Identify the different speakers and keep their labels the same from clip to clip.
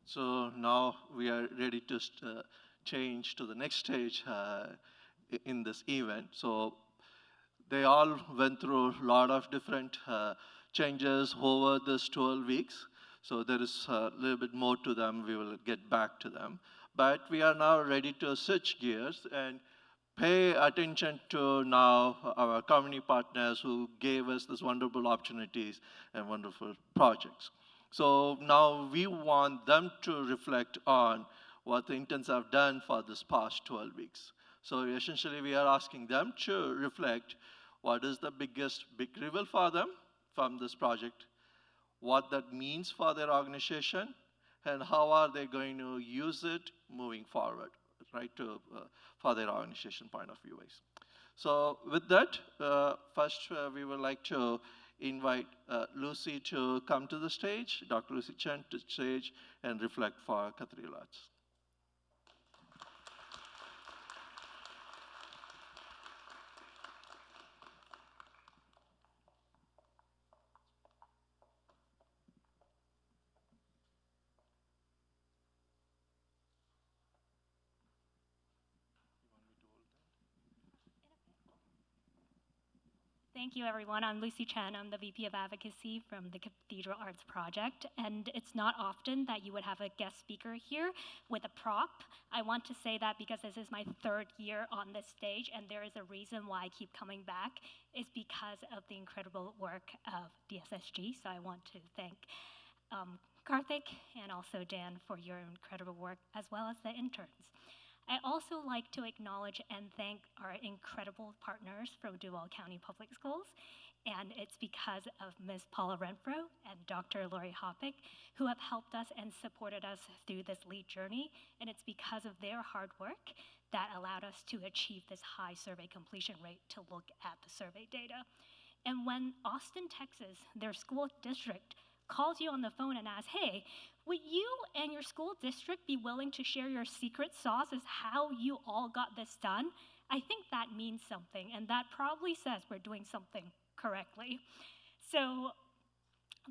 Speaker 1: So now we are ready to change to the next stage in this event. So they all went through a lot of different changes over this 12 weeks. So there is a little bit more to them. We will get back to them. But we are now ready to switch gears and pay attention to now our community partners who gave us these wonderful opportunities and wonderful projects. So now we want them to reflect on what the interns have done for this past 12 weeks. So essentially we are asking them to reflect what is the biggest big reveal for them from this project, what that means for their organization, and how are they going to use it moving forward, right, for their organization point of view. So with that, first we would like to invite Lucy to come to the stage, Dr. Lucy Chen to stage and reflect for Cathedral Arts.
Speaker 2: Thank you, everyone. I'm Lucy Chen. I'm the VP of Advocacy from the Cathedral Arts Project, and it's not often that you would have a guest speaker here with a prop. I want to say that because this is my third year on this stage, and there is a reason why I keep coming back, is because of the incredible work of DSSG. So I want to thank Karthik and also Dan for your incredible work, as well as the interns. I also like to acknowledge and thank our incredible partners from Duval County Public Schools, and it's because of Ms. Paula Renfro and Dr. Lori Hoppick who have helped us and supported us through this LEAD journey, and it's because of their hard work that allowed us to achieve this high survey completion rate to look at the survey data. And when Austin, Texas, their school district, calls you on the phone and asks, hey, would you and your school district be willing to share your secret sauce as how you all got this done? I think that means something, and that probably says we're doing something correctly. So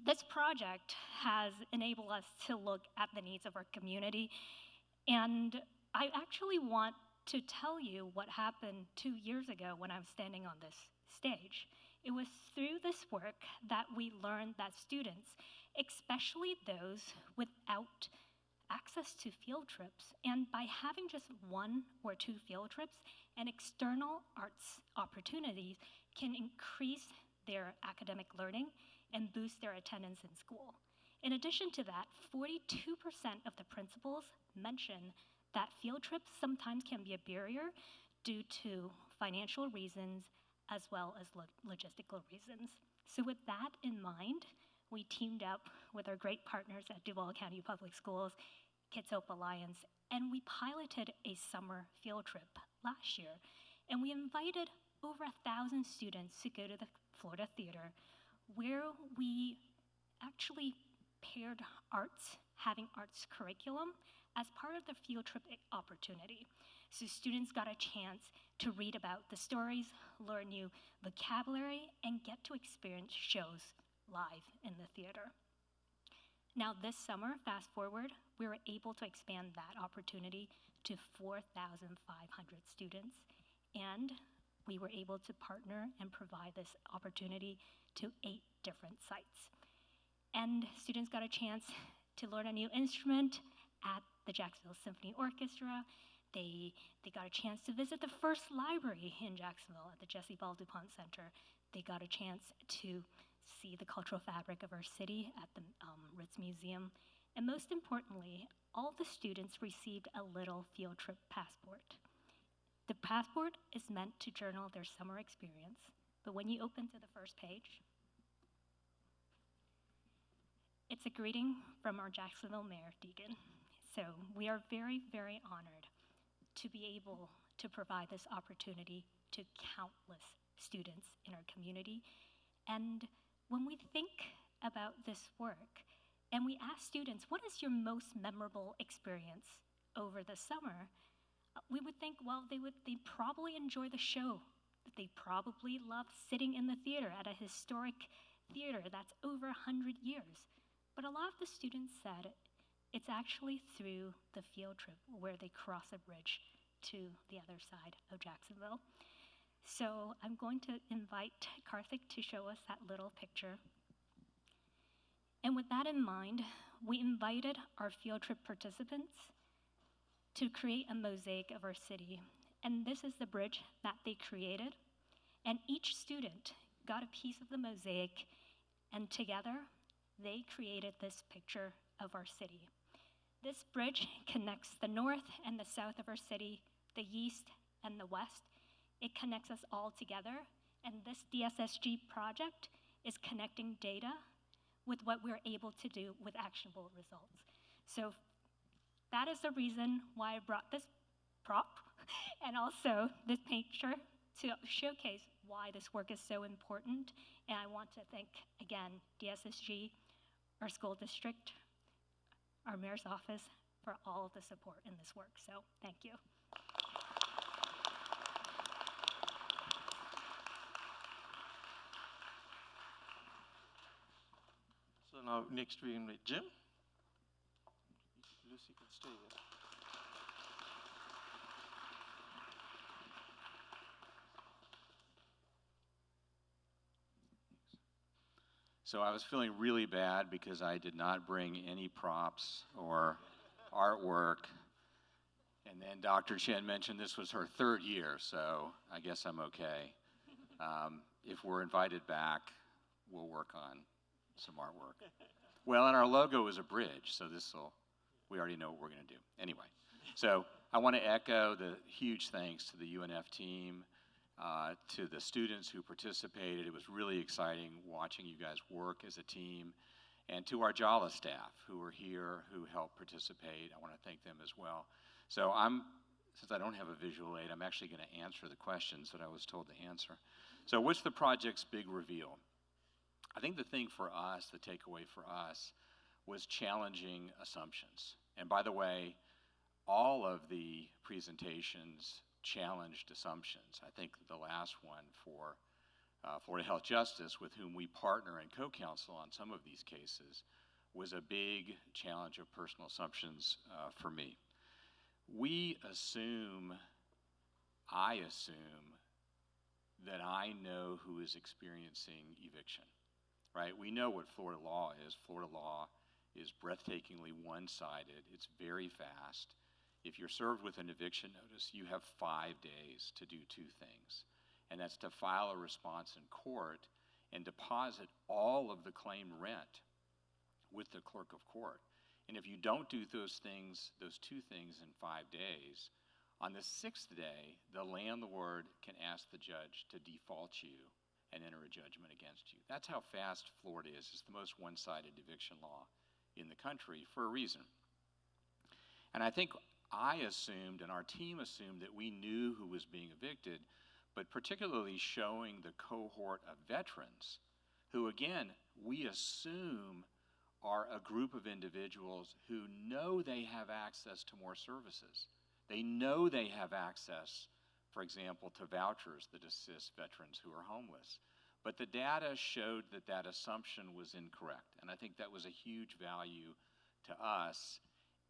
Speaker 2: this project has enabled us to look at the needs of our community, and I actually want to tell you what happened 2 years ago when I was standing on this stage. It was through this work that we learned that students, especially those without access to field trips, and by having just 1 or 2 field trips and external arts opportunities, can increase their academic learning and boost their attendance in school. In addition to that, 42% of the principals mention that field trips sometimes can be a barrier due to financial reasons as well as logistical reasons. So with that in mind, we teamed up with our great partners at Duval County Public Schools, Kids Hope Alliance, and we piloted a summer field trip last year. And we invited over 1,000 students to go to the Florida Theater, where we actually paired arts, having arts curriculum as part of the field trip opportunity. So students got a chance to read about the stories, learn new vocabulary, and get to experience shows live in the theater. Now this summer, fast forward, we were able to expand that opportunity to 4,500 students, and we were able to partner and provide this opportunity to 8 different sites. And students got a chance to learn a new instrument at the Jacksonville Symphony Orchestra. They got a chance to visit the first library in Jacksonville at the Jessie Ball DuPont Center. They got a chance to see the cultural fabric of our city at the Ritz Museum. And most importantly, all the students received a little field trip passport. The passport is meant to journal their summer experience, but when you open to the first page, it's a greeting from our Jacksonville Mayor, Deegan. So we are very, very honored to be able to provide this opportunity to countless students in our community. And when we think about this work, and we ask students, what is your most memorable experience over the summer? We would think, well, they'd probably enjoy the show. They probably love sitting in the theater at a historic theater that's over 100 years. But a lot of the students said It's actually through the field trip where they cross a bridge to the other side of Jacksonville. So I'm going to invite Karthik to show us that little picture. And with that in mind, we invited our field trip participants to create a mosaic of our city. And this is the bridge that they created. And each student got a piece of the mosaic, and together they created this picture of our city. This bridge connects the north and the south of our city, the east and the west. It connects us all together, and this DSSG project is connecting data with what we're able to do with actionable results. So that is the reason why I brought this prop and also this picture to showcase why this work is so important. And I want to thank, again, DSSG, our school district, our mayor's office for all of the support in this work. So thank you.
Speaker 1: So now next we invite Jim. Lucy can stay here.
Speaker 3: So I was feeling really bad because I did not bring any props or artwork. And then Dr. Chen mentioned this was her third year, so I guess I'm okay. If we're invited back, we'll work on some artwork. Well, and our logo is a bridge, so we already know what we're going to do. Anyway, so I want to echo the huge thanks to the UNF team, to the students who participated. It was really exciting watching you guys work as a team, and to our JALA staff who were here, who helped participate. I want to thank them as well. So since I don't have a visual aid, I'm actually going to answer the questions that I was told to answer. So what's the project's big reveal? I think the thing for us, the takeaway for us, was challenging assumptions. And by the way, all of the presentations challenged assumptions. I think the last one for Florida Health Justice, with whom we partner and co-counsel on some of these cases, was a big challenge of personal assumptions for me. I assume that I know who is experiencing eviction, right? We know what Florida law is. Florida law is breathtakingly one-sided. It's very fast. If you're served with an eviction notice, you have 5 days to do two things, and that's to file a response in court and deposit all of the claimed rent with the clerk of court. And if you don't do those two things in 5 days, on the 6th day, the landlord can ask the judge to default you and enter a judgment against you. That's how fast Florida is. It's the most one-sided eviction law in the country for a reason. And I think I assumed, and our team assumed, that we knew who was being evicted, but particularly showing the cohort of veterans who, again, we assume are a group of individuals who know they have access to more services. They know they have access, for example, to vouchers that assist veterans who are homeless. But the data showed that that assumption was incorrect. And I think that was a huge value to us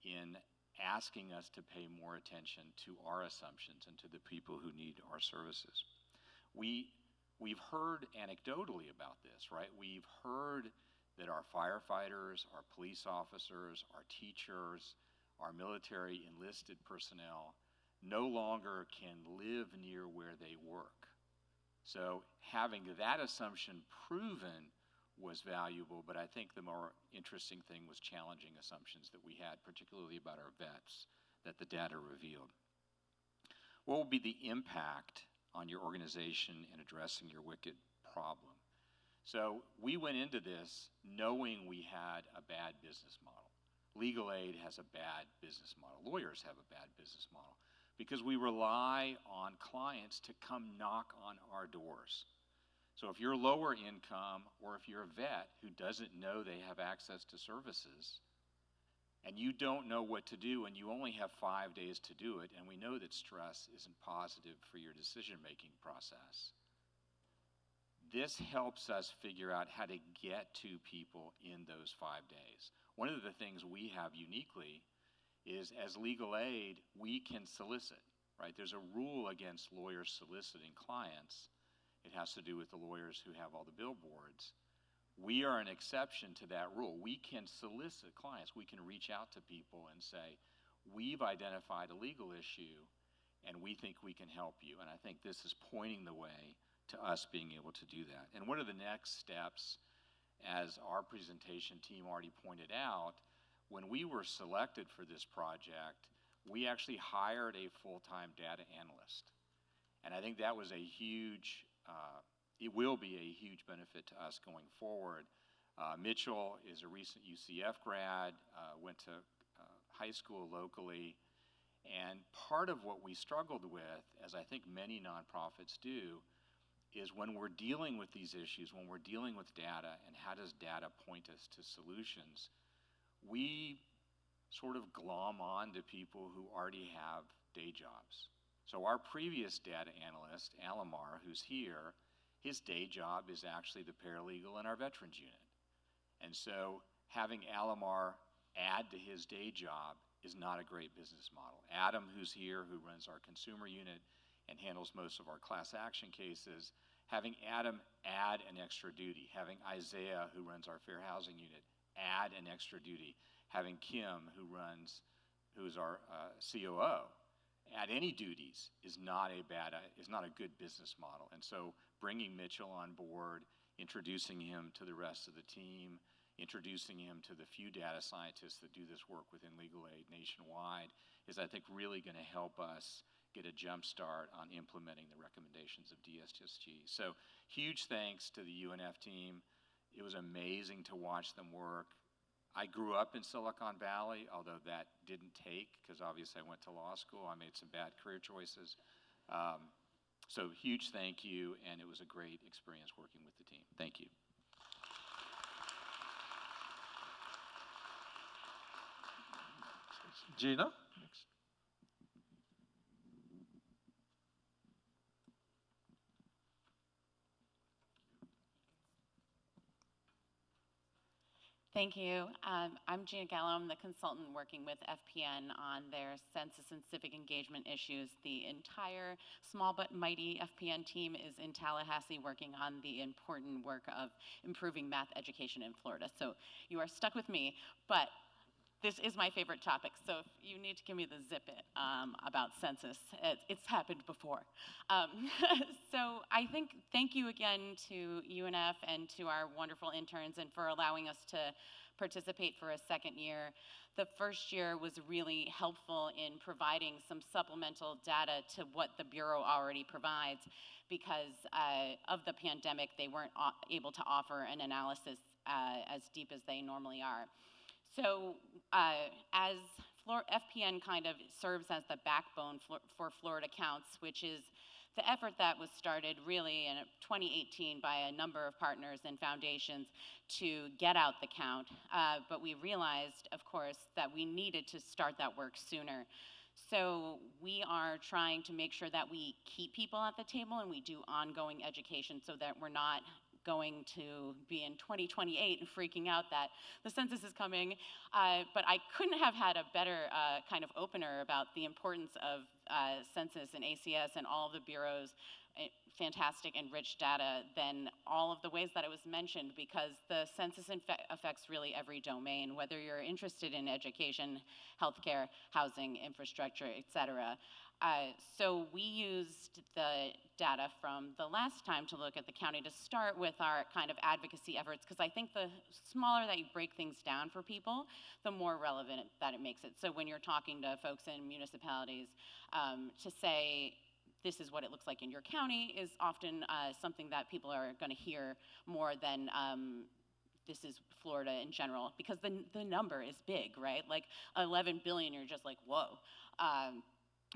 Speaker 3: in asking us to pay more attention to our assumptions and to the people who need our services. We've heard anecdotally about this, right? We've heard that our firefighters, our police officers, our teachers, our military enlisted personnel no longer can live near where they work. So having that assumption proven was valuable, but I think the more interesting thing was challenging assumptions that we had, particularly about our vets, that the data revealed. What will be the impact on your organization in addressing your wicked problem? So we went into this knowing we had a bad business model. Legal aid has a bad business model. Lawyers have a bad business model because we rely on clients to come knock on our doors. So if you're lower income, or if you're a vet who doesn't know they have access to services, and you don't know what to do, and you only have 5 days to do it, and we know that stress isn't positive for your decision-making process, this helps us figure out how to get to people in those 5 days. One of the things we have uniquely is, as legal aid, we can solicit, right? There's a rule against lawyers soliciting clients. It has to do with the lawyers who have all the billboards. We are an exception to that rule. We can solicit clients. We can reach out to people and say, we've identified a legal issue and we think we can help you. And I think this is pointing the way to us being able to do that. And what are the next steps? As our presentation team already pointed out, when we were selected for this project, we actually hired a full-time data analyst. And I think that was a huge, it will be a huge benefit to us going forward. Mitchell is a recent UCF grad, went to high school locally, and part of what we struggled with, as I think many nonprofits do, is when we're dealing with these issues, when we're dealing with data, and how does data point us to solutions, we sort of glom on to people who already have day jobs. So our previous data analyst, Alamar, who's here, his day job is actually the paralegal in our veterans unit. And so having Alamar add to his day job is not a great business model. Adam, who's here, who runs our consumer unit and handles most of our class action cases, having Adam add an extra duty, having Isaiah, who runs our fair housing unit, add an extra duty, having Kim, who is our COO, add any duties is not a good business model. And so bringing Mitchell on board, introducing him to the rest of the team, introducing him to the few data scientists that do this work within legal aid nationwide is, I think, really going to help us get a jump start on implementing the recommendations of DSSG. So huge thanks to the UNF team. It was amazing to watch them work. I grew up in Silicon Valley, although that didn't take, because obviously I went to law school. I made some bad career choices. So huge thank you, and it was a great experience working with the team. Thank you.
Speaker 1: Gina, next.
Speaker 4: Thank you. I'm Gina Gallo. I'm the consultant working with FPN on their census and civic engagement issues. The entire small but mighty FPN team is in Tallahassee working on the important work of improving math education in Florida. So you are stuck with me, but this is my favorite topic, so if you need to give me the zip it about census, it's happened before. So I think thank you again to UNF and to our wonderful interns and for allowing us to participate for a second year. The first year was really helpful in providing some supplemental data to what the Bureau already provides because of the pandemic, they weren't able to offer an analysis as deep as they normally are. So as FPN kind of serves as the backbone for Florida Counts, which is the effort that was started really in 2018 by a number of partners and foundations to get out the count. But we realized, of course, that we needed to start that work sooner. So we are trying to make sure that we keep people at the table and we do ongoing education so that we're not going to be in 2028 and freaking out that the census is coming. But I couldn't have had a better kind of opener about the importance of census and ACS and all of the Bureau's fantastic and rich data than all of the ways that it was mentioned, because the census affects really every domain, whether you're interested in education, healthcare, housing, infrastructure, et cetera. So we used the data from the last time to look at the county to start with our kind of advocacy efforts, because I think the smaller that you break things down for people, the more relevant that it makes it. So when you're talking to folks in municipalities, to say, this is what it looks like in your county is often something that people are going to hear more than this is Florida in general, because the number is big, right? Like 11 billion, you're just like, whoa.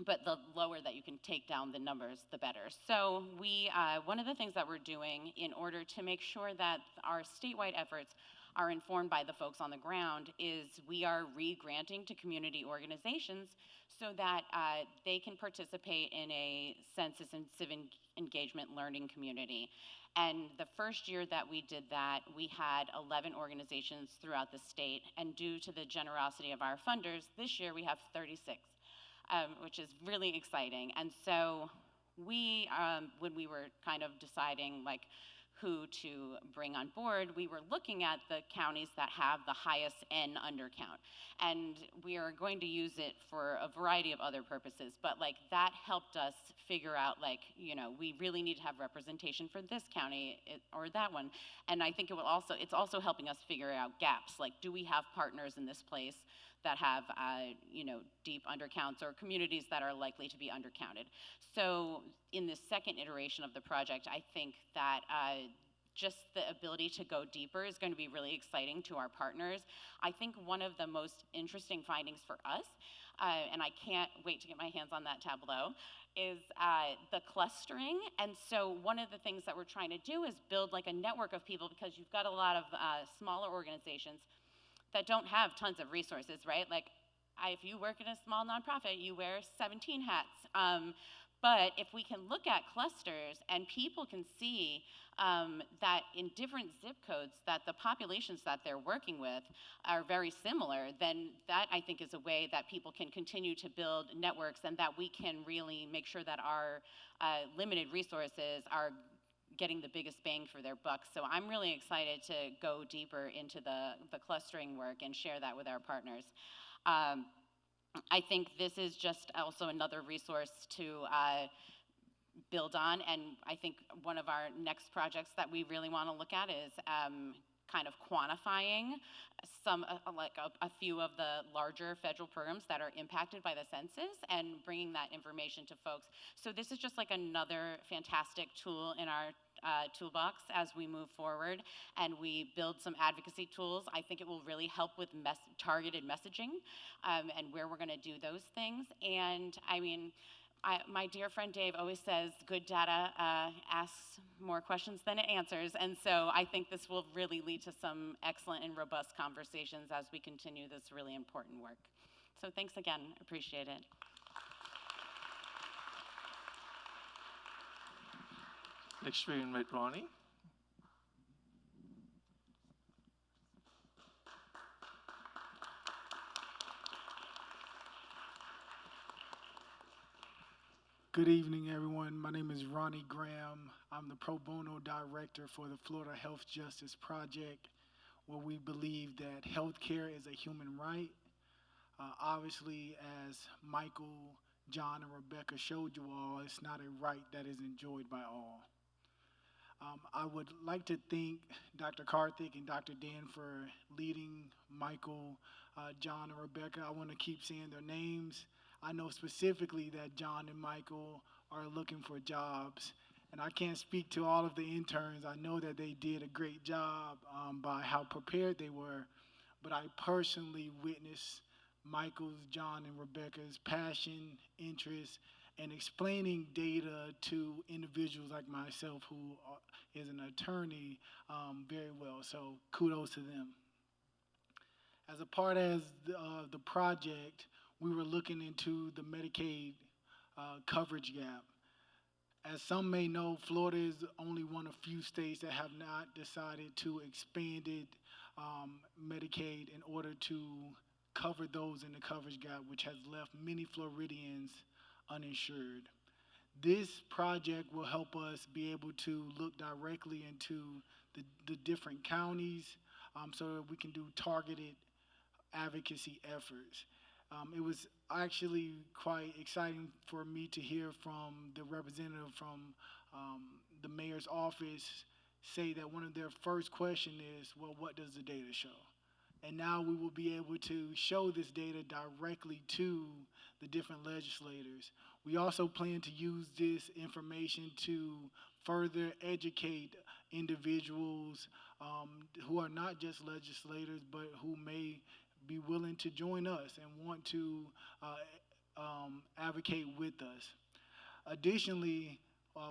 Speaker 4: But the lower that you can take down the numbers, the better. So we, one of the things that we're doing in order to make sure that our statewide efforts are informed by the folks on the ground is we are re-granting to community organizations so that they can participate in a census and civic engagement learning community. And the first year that we did that, we had 11 organizations throughout the state, and due to the generosity of our funders, this year we have 36, which is really exciting. And so we, when we were kind of deciding like who to bring on board, we were looking at the counties that have the highest N undercount. And we are going to use it for a variety of other purposes, but like that helped us figure out like, you know, we really need to have representation for this county or that one. And I think it's also helping us figure out gaps, like do we have partners in this place that have, you know, deep undercounts or communities that are likely to be undercounted. So in the second iteration of the project, I think that just the ability to go deeper is going to be really exciting to our partners. I think one of the most interesting findings for us, and I can't wait to get my hands on that tableau, is the clustering. And so one of the things that we're trying to do is build like a network of people, because you've got a lot of smaller organizations that don't have tons of resources, right? Like if you work in a small nonprofit, you wear 17 hats. But if we can look at clusters and people can see that in different zip codes that the populations that they're working with are very similar, then that I think is a way that people can continue to build networks and that we can really make sure that our limited resources are getting the biggest bang for their buck. So I'm really excited to go deeper into the clustering work and share that with our partners. I think this is just also another resource to build on, and I think one of our next projects that we really want to look at is kind of quantifying some, a few of the larger federal programs that are impacted by the census and bringing that information to folks. So this is just like another fantastic tool in our toolbox as we move forward and we build some advocacy tools. I think it will really help with targeted messaging and where we're going to do those things. And I mean, my dear friend Dave always says good data asks more questions than it answers, and so I think this will really lead to some excellent and robust conversations as we continue this really important work. So thanks again, appreciate it.
Speaker 1: Next we invite Ronnie.
Speaker 5: Good evening, everyone. My name is Ronnie Graham. I'm the Pro Bono Director for the Florida Health Justice Project, where we believe that healthcare is a human right. Obviously, as Michael, John, and Rebecca showed you all, it's not a right that is enjoyed by all. I would like to thank Dr. Karthik and Dr. Dan for leading Michael, John, and Rebecca. I want to keep saying their names. I know specifically that John and Michael are looking for jobs, and I can't speak to all of the interns. I know that they did a great job by how prepared they were, but I personally witnessed Michael's, John, and Rebecca's passion, interest, and explaining data to individuals like myself who is an attorney very well, so kudos to them. As a part of the project, we were looking into the Medicaid coverage gap. As some may know, Florida is only one of few states that have not decided to expand Medicaid in order to cover those in the coverage gap, which has left many Floridians uninsured. This project will help us be able to look directly into the different counties so that we can do targeted advocacy efforts. It was actually quite exciting for me to hear from the representative from the mayor's office say that one of their first questions is, well, what does the data show? And now we will be able to show this data directly to the different legislators. We also plan to use this information to further educate individuals who are not just legislators, but who may be willing to join us and want to advocate with us. Additionally,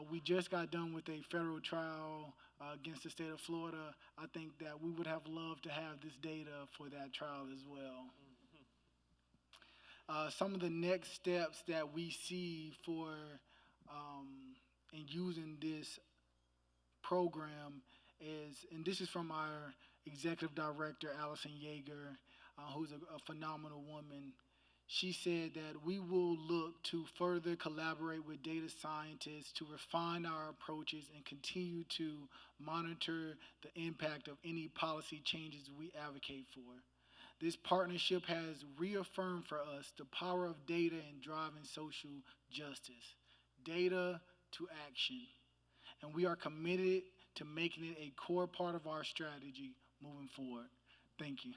Speaker 5: We just got done with a federal trial against the state of Florida. I think that we would have loved to have this data for that trial as well. Some of the next steps that we see for in using this program is, and this is from our executive director, Allison Yeager, who's a phenomenal woman. She said that we will look to further collaborate with data scientists to refine our approaches and continue to monitor the impact of any policy changes we advocate for. This partnership has reaffirmed for us the power of data in driving social justice, data to action. And we are committed to making it a core part of our strategy moving forward. Thank you.